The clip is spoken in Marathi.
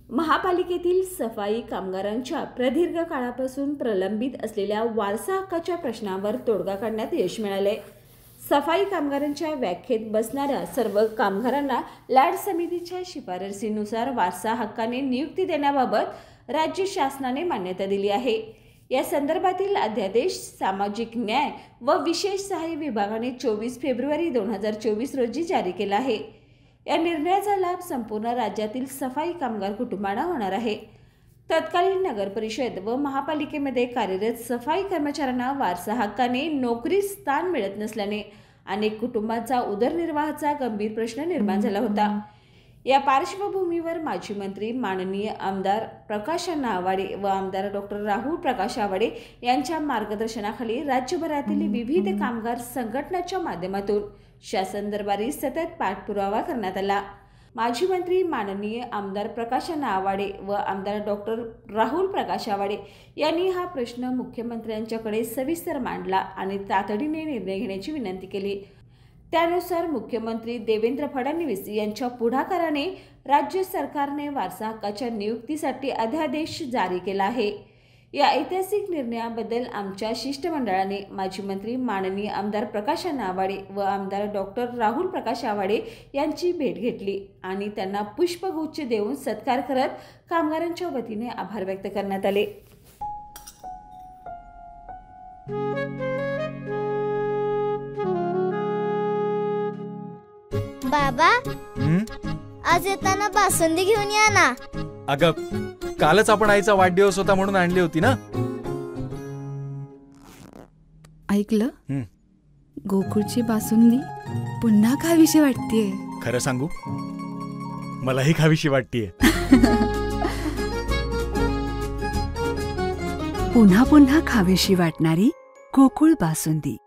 महापालिकेतील सफाई कामगारांच्या प्रदीर्घ काळापासून प्रलंबित असलेल्या वारसा हक्काच्या प्रश्नावर तोडगा काढण्यात यश मिळाले। सफाई कामगारांच्या व्याख्येत बसणाऱ्या सर्व कामगारांना लाड समितीच्या शिफारसीनुसार वारसा हक्काने नियुक्ती देण्याबाबत राज्य शासनाने मान्यता दिली आहे। या संदर्भातील अध्यादेश सामाजिक न्याय व विशेष सहाय्य विभागाने 24 फेब्रुवारी 2024 रोजी जारी केला आहे। या निर्णयाचा लाभ संपूर्ण राज्यातील सफाई कामगार कुटुंबांना होणार आहे। तत्कालीन नगर परिषद व महापालिकेमध्ये कार्यरत सफाई कर्मचाऱ्यांना वारसा हक्काने नोकरीत स्थान मिळत नसल्याने अनेक कुटुंबांचा उदरनिर्वाहाचा गंभीर प्रश्न निर्माण झाला होता। या पार्श्वभूमीवर माजी मंत्री माननीय आमदार प्रकाश आवाडे व आमदार डॉक्टर राहुल प्रकाश आवाडे यांच्या मार्गदर्शनाखाली राज्यभरातील विविध कामगार संघटनांच्या माध्यमातून शासन दरबारी सतत पाठपुरावा करण्यात आला। माजी मंत्री माननीय आमदार प्रकाश आवाडे व आमदार डॉक्टर राहुल प्रकाश आवाडे यांनी हा प्रश्न मुख्यमंत्र्यांच्याकडे सविस्तर मांडला आणि तातडीने निर्णय घेण्याची विनंती केली। त्यानुसार मुख्यमंत्री देवेंद्र फडणवीस यांच्या पुढाकाराने राज्य सरकारने वारसा हक्काच्या नियुक्तीसाठी अध्यादेश जारी केला आहे। या ऐतिहासिक निर्णयाबद्दल आमच्या शिष्टमंडळाने माजी मंत्री माननीय आमदार प्रकाश आवाडे व आमदार डॉक्टर राहुल प्रकाश आवाडे यांची भेट घेतली आणि त्यांना पुष्पगुच्छ देऊन सत्कार करत कामगारांच्या वतीने आभार व्यक्त करण्यात आले। बाबा, आज येताना बासुंदी घेऊन या ना। अगं, कालच आपण आईचा वाढदिवस होता म्हणून आणली होती ना। ऐकलं, गोकुळची बासुंदी पुन्हा खावीशी वाटतेय। खरं सांगू, मलाही खावीशी वाटतेय। पुन्हा पुन्हा खावीशी वाटणारी गोकुळ बासुंदी।